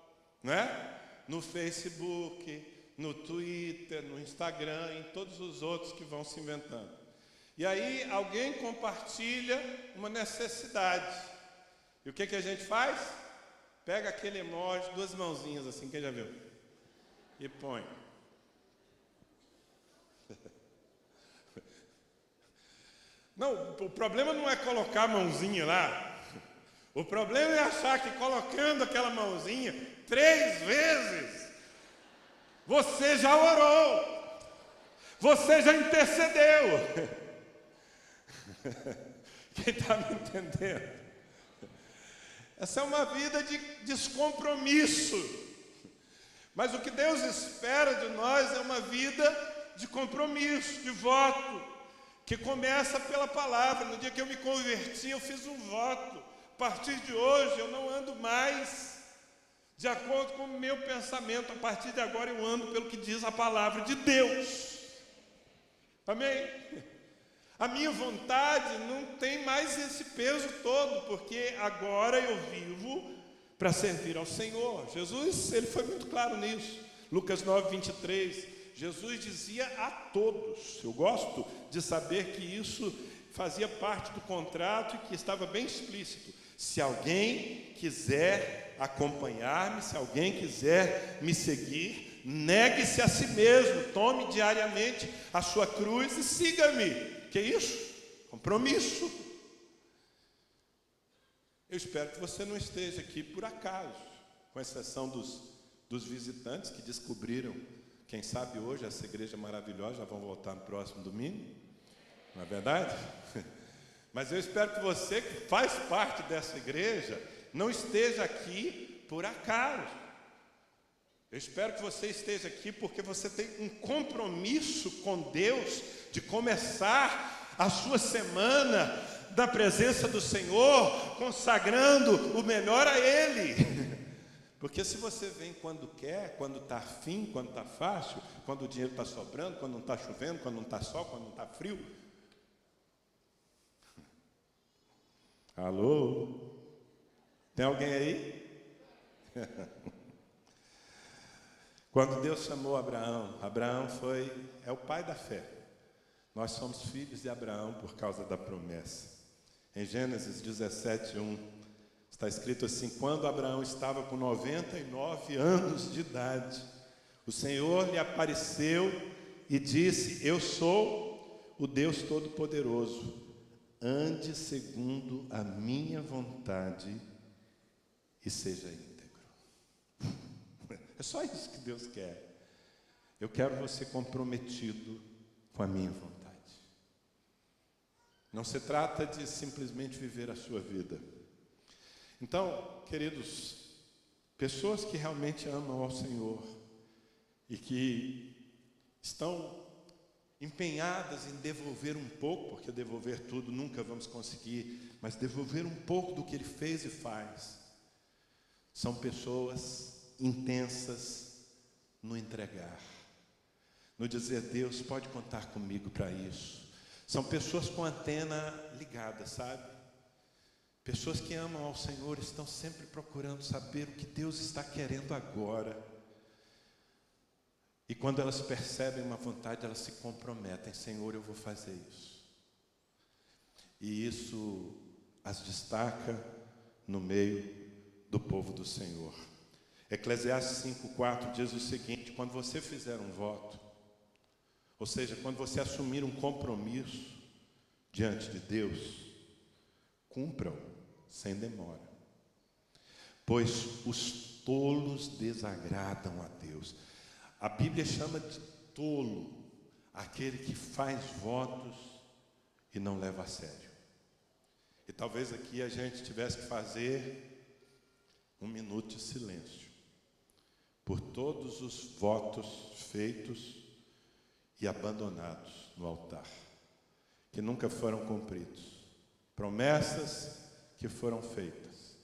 não é? No Facebook, no Twitter, no Instagram, em todos os outros que vão se inventando. E aí alguém compartilha uma necessidade. E o que a gente faz? Pega aquele emoji, duas mãozinhas assim, quem já viu? E põe. Não, o problema não é colocar a mãozinha lá. O problema é achar que colocando aquela mãozinha 3 vezes, você já orou. Você já intercedeu. Quem está me entendendo? Essa é uma vida de descompromisso. Mas o que Deus espera de nós é uma vida de compromisso, de voto, que começa pela palavra. No dia que eu me converti, eu fiz um voto. A partir de hoje, eu não ando mais de acordo com o meu pensamento. A partir de agora, eu ando pelo que diz a palavra de Deus. Amém? A minha vontade não tem mais esse peso todo, porque agora eu vivo para servir ao Senhor. Jesus, ele foi muito claro nisso. Lucas 9, 23, Jesus dizia a todos, eu gosto de saber que isso fazia parte do contrato e que estava bem explícito. Se alguém quiser acompanhar-me, se alguém quiser me seguir, negue-se a si mesmo, tome diariamente a sua cruz e siga-me. Que isso? Compromisso. Eu espero que você não esteja aqui por acaso, com exceção dos visitantes que descobriram, quem sabe hoje, essa igreja maravilhosa, já vão voltar no próximo domingo, não é verdade? Mas eu espero que você, que faz parte dessa igreja, não esteja aqui por acaso. Eu espero que você esteja aqui porque você tem um compromisso com Deus de começar a sua semana da presença do Senhor, consagrando o melhor a Ele. Porque se você vem quando quer, quando está afim, quando está fácil, quando o dinheiro está sobrando, quando não está chovendo, quando não está sol, quando não está frio. Alô? Tem alguém aí? Quando Deus chamou Abraão, Abraão é o pai da fé. Nós somos filhos de Abraão por causa da promessa. Em Gênesis 17:1, está escrito assim: quando Abraão estava com 99 anos de idade, o Senhor lhe apareceu e disse: eu sou o Deus Todo-Poderoso, ande segundo a minha vontade e seja íntegro. É só isso que Deus quer. Eu quero você comprometido com a minha vontade. Não se trata de simplesmente viver a sua vida. Então, queridos, pessoas que realmente amam ao Senhor e que estão empenhadas em devolver um pouco, porque devolver tudo nunca vamos conseguir, mas devolver um pouco do que Ele fez e faz, são pessoas intensas no entregar, no dizer: Deus pode contar comigo para isso. São pessoas com a antena ligada, sabe? Pessoas que amam ao Senhor estão sempre procurando saber o que Deus está querendo agora. E quando elas percebem uma vontade, elas se comprometem: Senhor, eu vou fazer isso. E isso as destaca no meio do povo do Senhor. Eclesiastes 5:4 diz o seguinte: quando você fizer um voto, ou seja, quando você assumir um compromisso diante de Deus, cumpra-o sem demora, pois os tolos desagradam a Deus. A Bíblia chama de tolo aquele que faz votos e não leva a sério. E talvez aqui a gente tivesse que fazer um minuto de silêncio por todos os votos feitos e abandonados no altar, que nunca foram cumpridos, promessas que foram feitas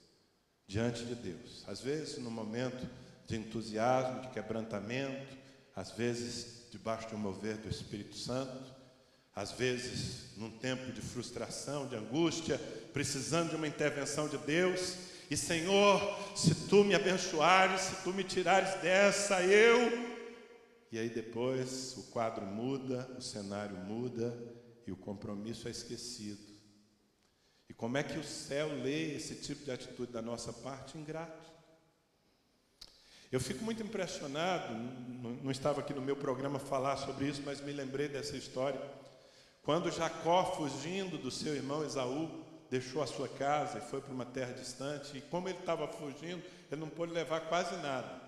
diante de Deus, às vezes no momento de entusiasmo, de quebrantamento, às vezes debaixo de um mover do Espírito Santo, às vezes num tempo de frustração, de angústia, precisando de uma intervenção de Deus. E Senhor, se Tu me abençoares, se Tu me tirares dessa, E aí depois o quadro muda, o cenário muda e o compromisso é esquecido. E como é que o céu lê esse tipo de atitude da nossa parte? Ingrato. Eu fico muito impressionado, não estava aqui no meu programa falar sobre isso, mas me lembrei dessa história. Quando Jacó, fugindo do seu irmão Esaú, deixou a sua casa e foi para uma terra distante, e como ele estava fugindo, ele não pôde levar quase nada.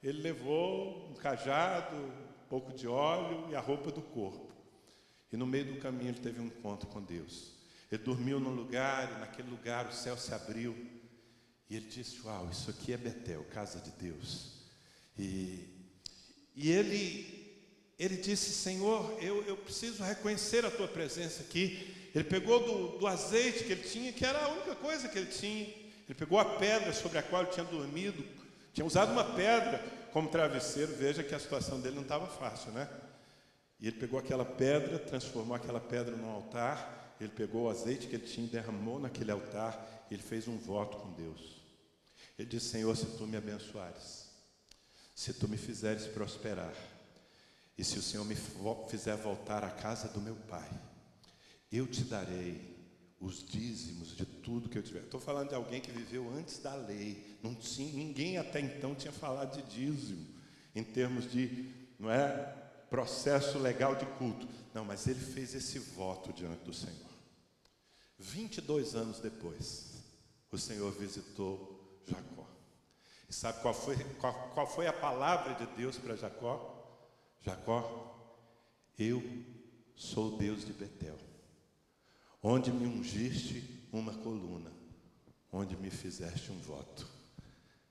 Ele levou um cajado, um pouco de óleo e a roupa do corpo. E no meio do caminho ele teve um encontro com Deus. Ele dormiu num lugar, e naquele lugar o céu se abriu. E ele disse: uau, isso aqui é Betel, casa de Deus. E ele disse: Senhor, eu preciso reconhecer a Tua presença aqui. Ele pegou do azeite que ele tinha, que era a única coisa que ele tinha. Ele pegou a pedra sobre a qual ele tinha dormido, tinha usado uma pedra como travesseiro. Veja que a situação dele não estava fácil, né? E ele pegou aquela pedra, transformou aquela pedra num altar. Ele pegou o azeite que ele tinha e derramou naquele altar. E ele fez um voto com Deus. Ele disse: Senhor, se Tu me abençoares, se Tu me fizeres prosperar, e se o Senhor me fizer voltar à casa do meu pai, eu Te darei os dízimos de tudo que eu tiver. Estou falando de alguém que viveu antes da lei. Ninguém até então tinha falado de dízimo, em termos de, não é, processo legal de culto. Não, mas ele fez esse voto diante do Senhor. 22 anos depois, o Senhor visitou Jacó. E sabe qual foi a palavra de Deus para Jacó? Jacó, eu sou o Deus de Betel, onde me ungiste uma coluna, onde me fizeste um voto.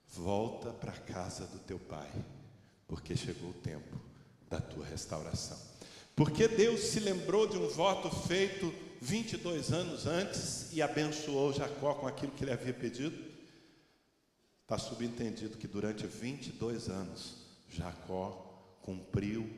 Volta para a casa do teu pai, porque chegou o tempo da tua restauração. Porque Deus se lembrou de um voto feito 22 anos antes e abençoou Jacó com aquilo que ele havia pedido? Está subentendido que durante 22 anos, Jacó cumpriu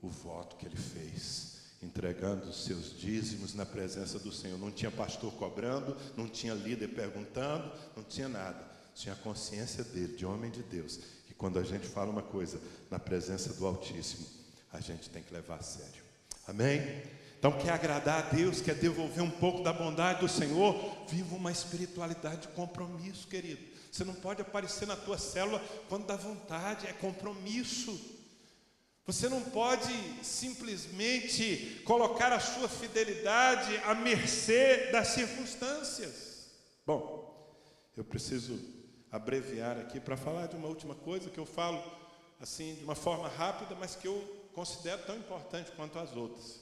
o voto que ele fez, entregando os seus dízimos na presença do Senhor. Não tinha pastor cobrando, não tinha líder perguntando, não tinha nada. Tinha a consciência dele, de homem de Deus, que quando a gente fala uma coisa na presença do Altíssimo, a gente tem que levar a sério. Amém? Então, quer agradar a Deus, quer devolver um pouco da bondade do Senhor, viva uma espiritualidade de compromisso, querido. Você não pode aparecer na tua célula quando dá vontade, é compromisso. Você não pode simplesmente colocar a sua fidelidade à mercê das circunstâncias. Bom, eu preciso abreviar aqui para falar de uma última coisa que eu falo assim de uma forma rápida, mas que eu considero tão importante quanto as outras.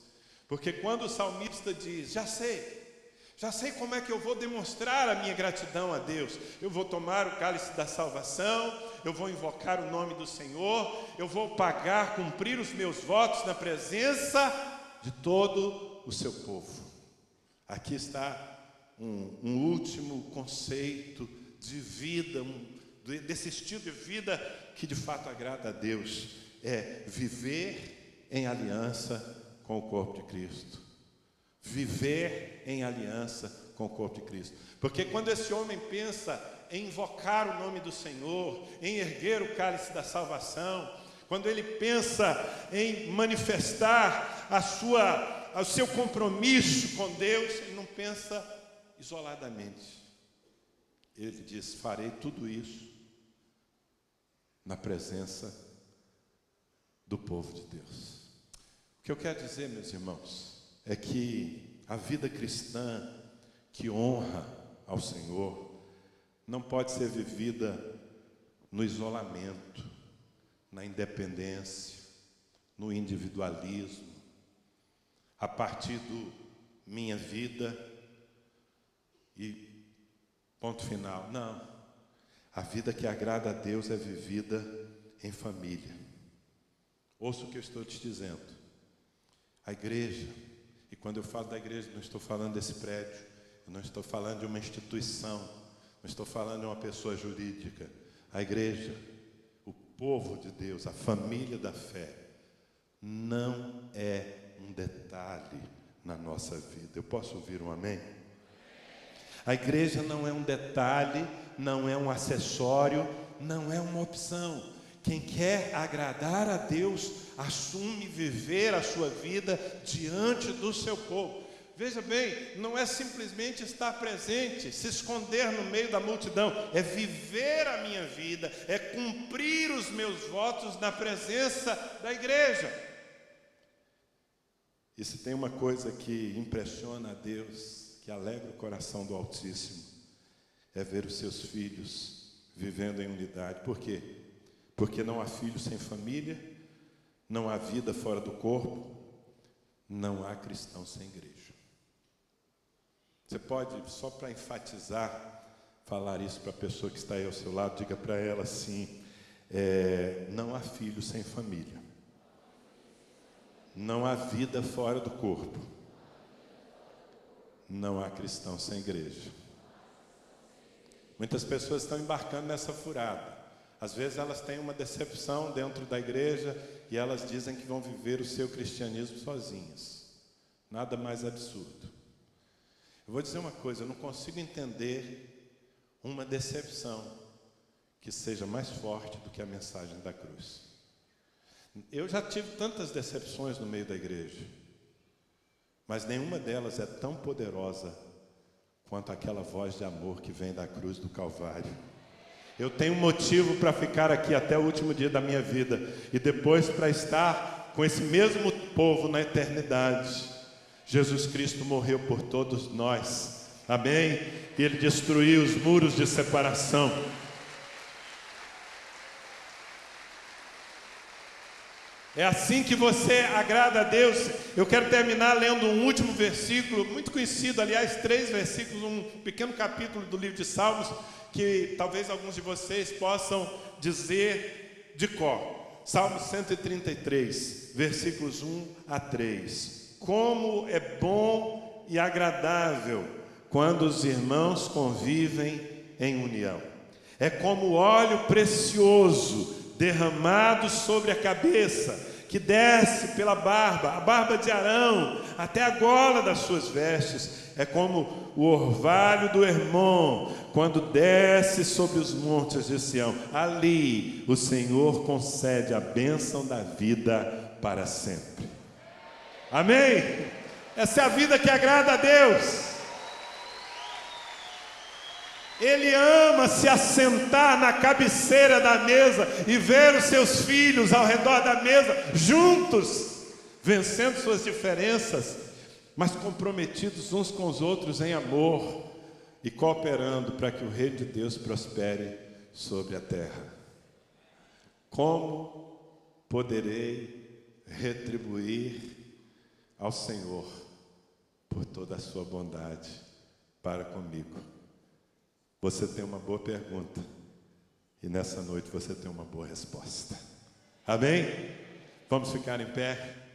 Porque quando o salmista diz, já sei como é que eu vou demonstrar a minha gratidão a Deus. Eu vou tomar o cálice da salvação, eu vou invocar o nome do Senhor, eu vou pagar, cumprir os meus votos na presença de todo o seu povo. Aqui está um último conceito de vida, desse estilo de vida que de fato agrada a Deus. É viver em aliança com o corpo de Cristo. Viver em aliança com o corpo de Cristo. Porque quando esse homem pensa em invocar o nome do Senhor, em erguer o cálice da salvação, quando ele pensa em manifestar o seu compromisso com Deus, ele não pensa isoladamente. Ele diz, farei tudo isso na presença do povo de Deus. O que eu quero dizer, meus irmãos, é que a vida cristã que honra ao Senhor não pode ser vivida no isolamento, na independência, no individualismo, a partir do minha vida e ponto final. Não. A vida que agrada a Deus é vivida em família. Ouça o que eu estou te dizendo. A igreja, e quando eu falo da igreja, não estou falando desse prédio, eu não estou falando de uma instituição, não estou falando de uma pessoa jurídica. A igreja, o povo de Deus, a família da fé, não é um detalhe na nossa vida. Eu posso ouvir um amém? A igreja não é um detalhe, não é um acessório, não é uma opção. Quem quer agradar a Deus, assume viver a sua vida diante do seu povo. Veja bem, não é simplesmente estar presente, se esconder no meio da multidão. É viver a minha vida, é cumprir os meus votos na presença da igreja. E se tem uma coisa que impressiona a Deus, que alegra o coração do Altíssimo, é ver os seus filhos vivendo em unidade. Por quê? Porque não há filho sem família, não há vida fora do corpo, não há cristão sem igreja. Você pode, só para enfatizar, falar isso para a pessoa que está aí ao seu lado, diga para ela assim, não há filho sem família, não há vida fora do corpo, não há cristão sem igreja. Muitas pessoas estão embarcando nessa furada. Às vezes elas têm uma decepção dentro da igreja e elas dizem que vão viver o seu cristianismo sozinhas. Nada mais absurdo. Eu vou dizer uma coisa, eu não consigo entender uma decepção que seja mais forte do que a mensagem da cruz. Eu já tive tantas decepções no meio da igreja, mas nenhuma delas é tão poderosa quanto aquela voz de amor que vem da cruz do Calvário. Eu tenho motivo para ficar aqui até o último dia da minha vida e depois para estar com esse mesmo povo na eternidade. Jesus Cristo morreu por todos nós, amém? E Ele destruiu os muros de separação. É assim que você agrada a Deus. Eu quero terminar lendo um último versículo, muito conhecido, aliás, 3 versículos, um pequeno capítulo do livro de Salmos, que talvez alguns de vocês possam dizer de cor. Salmo 133, versículos 1 a 3. Como é bom e agradável quando os irmãos convivem em união. É como óleo precioso derramado sobre a cabeça, que desce pela barba, a barba de Arão, até a gola das suas vestes. É como o orvalho do Hermon, quando desce sobre os montes de Sião. Ali o Senhor concede a bênção da vida para sempre. Amém? Essa é a vida que agrada a Deus. Ele ama se assentar na cabeceira da mesa e ver os seus filhos ao redor da mesa, juntos, vencendo suas diferenças, mas comprometidos uns com os outros em amor e cooperando para que o reino de Deus prospere sobre a terra. Como poderei retribuir ao Senhor por toda a sua bondade para comigo? Você tem uma boa pergunta e nessa noite você tem uma boa resposta. Amém? Vamos ficar em pé.